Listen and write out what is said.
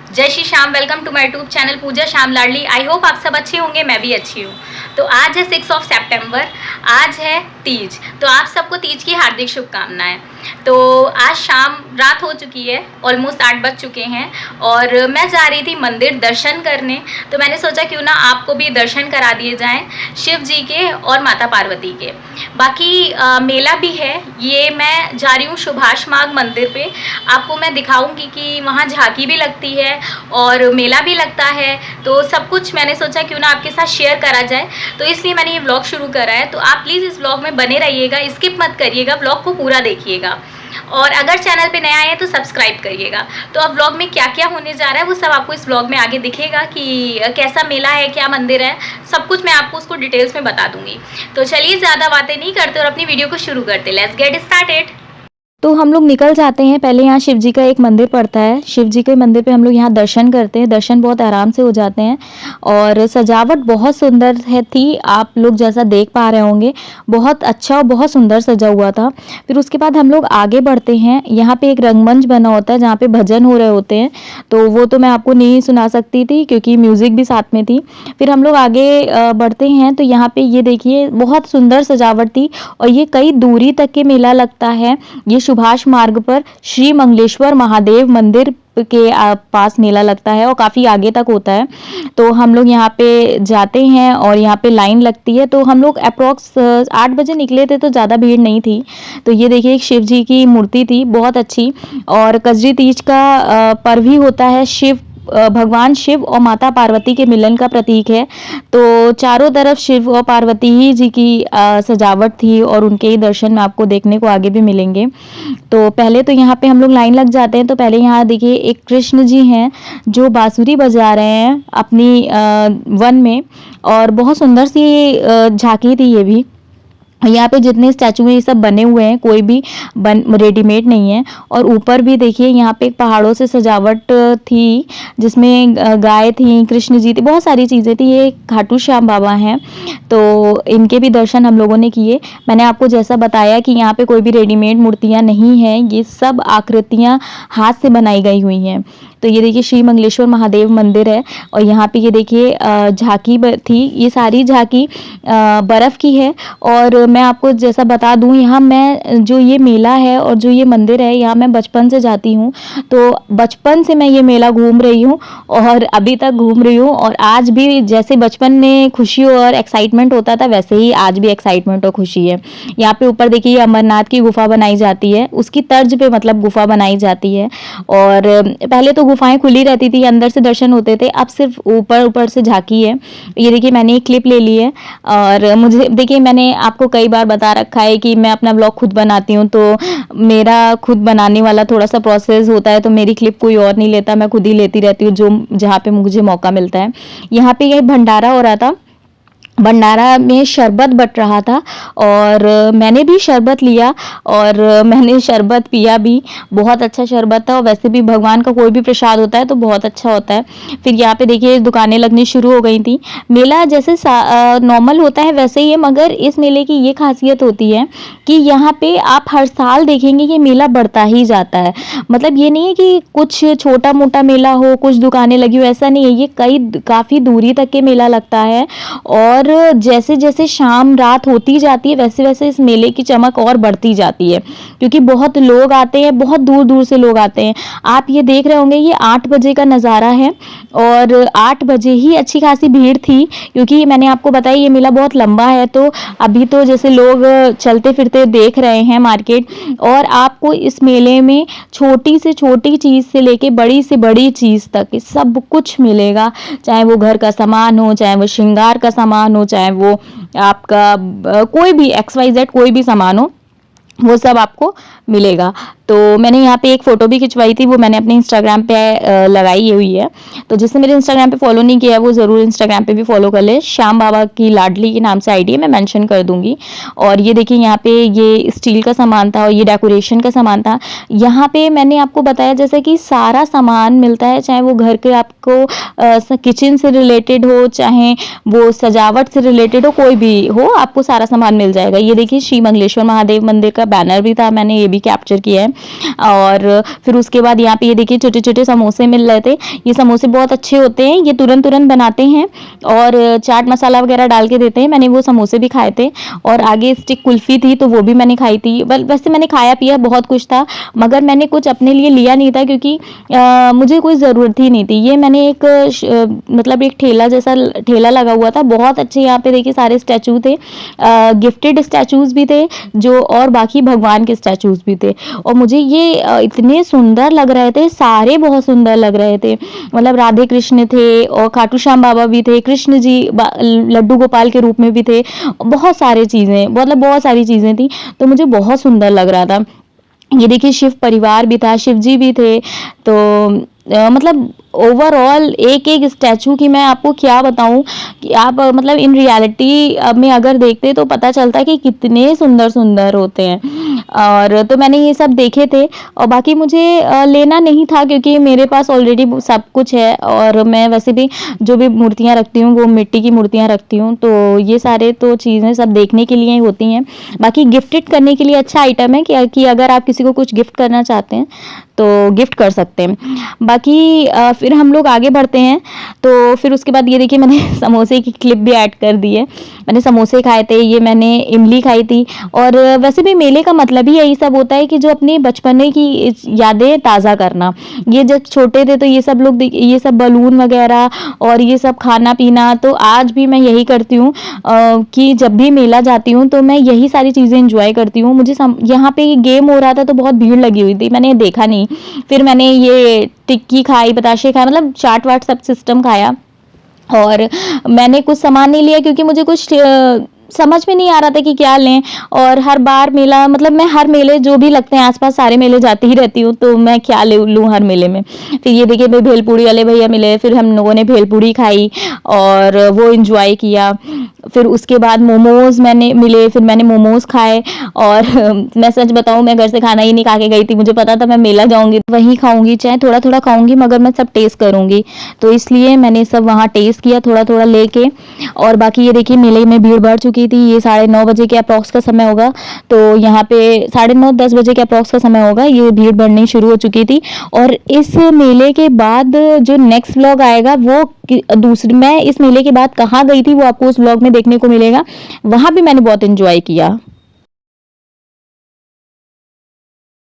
जय Shri Shyam. Welcome to my YouTube channel Pooja Shyam Ladli. I hope आप सब अच्छे होंगे, मैं भी अच्छी हूँ। तो आज है 6 सितंबर, आज है तीज। तो आप सबको तीज की हार्दिक शुभकामनाएं। तो आज शाम रात हो चुकी है, ऑलमोस्ट 8 बज चुके हैं और मैं जा रही थी मंदिर दर्शन करने। तो मैंने सोचा क्यों ना आपको भी दर्शन करा दिए जाएं शिव जी के और माता पार्वती के। बाकी मेला भी है, ये मैं जा रही हूँ सुभाष मार्ग मंदिर पे। आपको मैं दिखाऊंगी कि वहाँ झांकी भी लगती है और मेला भी लगता है। तो सब कुछ मैंने सोचा क्यों ना आपके साथ शेयर करा जाए, तो इसलिए मैंने ये व्लॉग शुरू करा है। तो आप प्लीज़ इस व्लॉग में बने रहिएगा, स्किप मत करिएगा, व्लॉग को पूरा देखिएगा और अगर चैनल पे नया आए हैं तो सब्सक्राइब करिएगा। तो अब व्लॉग में क्या क्या होने जा रहा है वो सब आपको इस व्लॉग में आगे दिखेगा कि कैसा मेला है, क्या मंदिर है, सब कुछ मैं आपको उसको डिटेल्स में बता दूंगी। तो चलिए ज़्यादा बातें नहीं करते और अपनी वीडियो को शुरू करते। Let's get started. तो हम लोग निकल जाते हैं। पहले यहाँ शिव जी का एक मंदिर पड़ता है, शिव जी के मंदिर पे हम लोग यहाँ दर्शन करते हैं। दर्शन बहुत आराम से हो जाते हैं और सजावट बहुत सुंदर थी, आप लोग जैसा देख पा रहे होंगे, बहुत अच्छा और बहुत सुंदर सजा हुआ था। फिर उसके बाद हम लोग आगे बढ़ते हैं। यहाँ पे एक रंगमंच बना होता है जहाँ पे भजन हो रहे होते हैं, तो वो तो मैं आपको नहीं सुना सकती थी क्योंकि म्यूज़िक भी साथ में थी। फिर हम लोग आगे बढ़ते हैं तो यहाँ पे ये देखिए बहुत सुंदर सजावट थी और ये कई दूरी तक के मेला लगता है। ये सुभाष मार्ग पर श्री मंगलेश्वर महादेव मंदिर के पास मेला लगता है और काफ़ी आगे तक होता है। तो हम लोग यहाँ पे जाते हैं और यहाँ पे लाइन लगती है। तो हम लोग अप्रॉक्स 8 बजे निकले थे तो ज़्यादा भीड़ नहीं थी। तो ये देखिए एक शिव जी की मूर्ति थी बहुत अच्छी। और कजरी तीज का पर्व ही होता है, शिव भगवान शिव और माता पार्वती के मिलन का प्रतीक है। तो चारों तरफ शिव और पार्वती ही जी की सजावट थी और उनके ही दर्शन में आपको देखने को आगे भी मिलेंगे। तो पहले तो यहाँ पे हम लोग लाइन लग जाते हैं। तो पहले यहाँ देखिए एक कृष्ण जी हैं जो बांसुरी बजा रहे हैं अपनी वन में, और बहुत सुंदर सी झांकी थी ये भी। यहाँ पे जितने स्टैचू हैं ये सब बने हुए हैं, कोई भी रेडीमेड नहीं है। और ऊपर भी देखिए यहाँ पे एक पहाड़ों से सजावट थी जिसमें गाय थी, कृष्ण जी थे, बहुत सारी चीज़ें थी। ये खाटू श्याम बाबा हैं, तो इनके भी दर्शन हम लोगों ने किए। मैंने आपको जैसा बताया कि यहाँ पे कोई भी रेडीमेड मूर्तियाँ नहीं हैं, ये सब आकृतियाँ हाथ से बनाई गई हुई हैं। तो ये देखिए श्री मंगलेश्वर महादेव मंदिर है और यहाँ पे ये देखिए झांकी थी। ये सारी झांकी बर्फ़ की है। और मैं आपको जैसा बता दूं, यहाँ मैं जो ये मेला है और जो ये मंदिर है, यहाँ मैं बचपन से जाती हूँ। तो बचपन से मैं ये मेला घूम रही हूँ और अभी तक घूम रही हूँ। और आज भी जैसे बचपन में खुशी और एक्साइटमेंट होता था वैसे ही आज भी एक्साइटमेंट और खुशी है। यहाँ पे ऊपर देखिए अमरनाथ की गुफा बनाई जाती है, उसकी तर्ज पे मतलब गुफा बनाई जाती है। और पहले तो गुफाएं खुली रहती थी, अंदर से दर्शन होते थे, अब सिर्फ ऊपर ऊपर से झांकी है। ये देखिए मैंने एक क्लिप ले ली है और मुझे देखिए मैंने आपको कई बार बता रखा है कि मैं अपना ब्लॉग खुद बनाती हूँ, तो मेरा खुद बनाने वाला थोड़ा सा प्रोसेस होता है, तो मेरी क्लिप कोई और नहीं लेता, मैं खुद ही लेती रहती हूँ जो जहाँ पे मुझे मौका मिलता है। यहाँ पे ये भंडारा हो रहा था, भंडारा में शरबत बट रहा था और मैंने भी शरबत लिया और मैंने शरबत पिया भी। बहुत अच्छा शरबत था और वैसे भी भगवान का कोई भी प्रसाद होता है तो बहुत अच्छा होता है। फिर यहाँ पे देखिए दुकानें लगनी शुरू हो गई थी। मेला जैसे नॉर्मल होता है वैसे ही है, मगर इस मेले की ये खासियत होती है कि यहाँ पे आप हर साल देखेंगे कि मेला बढ़ता ही जाता है। मतलब ये नहीं है कि कुछ छोटा मोटा मेला हो, कुछ दुकानें लगी हो, ऐसा नहीं है। ये काफ़ी दूरी तक के मेला लगता है और जैसे जैसे शाम रात होती जाती है वैसे वैसे इस मेले की चमक और बढ़ती जाती है, क्योंकि बहुत लोग आते हैं, बहुत दूर दूर से लोग आते हैं। आप ये देख रहे होंगे ये 8 बजे का नज़ारा है और 8 बजे ही अच्छी खासी भीड़ थी, क्योंकि मैंने आपको बताया ये मेला बहुत लंबा है। तो अभी तो जैसे लोग चलते फिरते देख रहे हैं मार्केट, और आपको इस मेले में छोटी से छोटी चीज़ से लेके बड़ी से बड़ी चीज़ तक सब कुछ मिलेगा। चाहे वो घर का सामान हो, चाहे वो श्रृंगार का सामान हो, चाहे वो आपका कोई भी XYZ कोई भी सामान हो, वो सब आपको मिलेगा। तो मैंने यहाँ पे एक फ़ोटो भी खिंचवाई थी, वो मैंने अपने इंस्टाग्राम पे लगाई हुई है। तो जिसने मेरे इंस्टाग्राम पे फॉलो नहीं किया है वो ज़रूर इंस्टाग्राम पे भी फॉलो कर ले। श्याम बाबा की लाडली के नाम से आईडी है, मैं मेंशन कर दूंगी। और ये देखिए यहाँ पे ये स्टील का सामान था और ये डेकोरेशन का सामान था। यहाँ पे मैंने आपको बताया जैसे कि सारा सामान मिलता है, चाहे वो घर के आपको किचन से रिलेटेड हो, चाहे वो सजावट से रिलेटेड हो, कोई भी हो, आपको सारा सामान मिल जाएगा। ये देखिए श्री मंगलेश्वर महादेव मंदिर का बैनर भी था, मैंने ये भी कैप्चर किया है। और फिर उसके बाद यहाँ पे ये देखिए छोटे छोटे समोसे मिल रहे थे। ये समोसे बहुत अच्छे होते हैं, ये तुरंत तुरंत बनाते हैं और चाट मसाला वगैरह डाल के देते हैं। मैंने वो समोसे भी खाए थे और आगे स्टिक कुल्फ़ी थी तो वो भी मैंने खाई थी। वैसे मैंने खाया पिया बहुत कुछ था, मगर मैंने कुछ अपने लिए लिया नहीं था क्योंकि मुझे कोई ज़रूरत ही नहीं थी। ये मैंने एक मतलब एक ठेला जैसा ठेला लगा हुआ था, बहुत अच्छे यहाँ पे देखिए सारे स्टैचू थे, गिफ्टेड स्टैचूज़ भी थे जो, और बाकी भगवान के स्टैचूज़ भी थे। और मुझे ये इतने सुंदर लग रहे थे, सारे बहुत सुंदर लग रहे थे। मतलब राधे कृष्ण थे और खाटू श्याम बाबा भी थे, कृष्ण जी लड्डू गोपाल के रूप में भी थे, बहुत सारी चीज़ें, मतलब बहुत सारी चीज़ें थी, तो मुझे बहुत सुंदर लग रहा था। ये देखिए शिव परिवार भी था, शिव जी भी थे। तो मतलब ओवरऑल एक एक स्टैचू की मैं आपको क्या बताऊं कि आप मतलब इन रियलिटी में अगर देखते तो पता चलता है कि कितने सुंदर सुंदर होते हैं। और तो मैंने ये सब देखे थे और बाकी मुझे लेना नहीं था क्योंकि मेरे पास ऑलरेडी सब कुछ है और मैं वैसे भी जो भी मूर्तियाँ रखती हूँ वो मिट्टी की मूर्तियाँ रखती हूँ, तो ये सारे तो चीज़ें सब देखने के लिए ही होती हैं। बाकी गिफ्टेड करने के लिए अच्छा आइटम है कि अगर आप किसी को कुछ गिफ्ट करना चाहते हैं तो गिफ्ट कर सकते हैं। बाकी फिर हम लोग आगे बढ़ते हैं, तो फिर उसके बाद ये देखिए मैंने समोसे की क्लिप भी ऐड कर दी है। मैंने समोसे खाए थे, ये मैंने इमली खाई थी। और वैसे भी मेले का मतलब ही यही सब होता है कि जो अपने बचपने की यादें ताज़ा करना। ये जब छोटे थे तो ये सब लोग ये सब बलून वगैरह और ये सब खाना पीना, तो आज भी मैं यही करती हूँ कि जब भी मेला जाती हूँ तो मैं यही सारी चीज़ें इंजॉय करती हूँ। मुझे यहाँ पे गेम हो रहा था तो बहुत भीड़ लगी हुई थी, मैंने देखा नहीं। फिर मैंने ये टिक्की खाई, बताशे खाए, मतलब चाट वाट सब सिस्टम खाया। और मैंने कुछ सामान नहीं लिया क्योंकि मुझे कुछ समझ में नहीं आ रहा था कि क्या लें। और हर बार मेला, मतलब मैं हर मेले जो भी लगते हैं आसपास सारे मेले जाती ही रहती हूँ, तो मैं क्या लूँ हर मेले में। फिर ये देखिए भाई भेलपूड़ी वाले भैया मिले, फिर हम लोगों ने भेलपूड़ी खाई और वो इंजॉय किया। फिर उसके बाद मोमोज़ मैंने मिले, फिर मैंने मोमोज़ खाए। और मैं सच बताऊँ मैं घर से खाना ही नहीं खा के गई थी, मुझे पता था मैं मेला जाऊँगी वहीं खाऊँगी, चाहे थोड़ा थोड़ा खाऊँगी मगर मैं सब टेस्ट करूँगी, तो इसलिए मैंने सब वहाँ टेस्ट किया थोड़ा थोड़ा लेके। और बाकी ये देखिए मेले में भीड़ बढ़ चुकी थी, ये 9:30 बजे के अप्रॉक्स का समय होगा, तो यहाँ पे 9:30-10 बजे के अप्रॉक्स का समय होगा, ये भीड़ बढ़नी शुरू हो चुकी थी। और इस मेले के बाद जो नेक्स्ट व्लॉग आएगा वो मैं इस मेले के बाद कहाँ गई थी वो आपको उस व्लॉग में देखने को मिलेगा। वहाँ भी मैंने बहुत एंजॉय किया।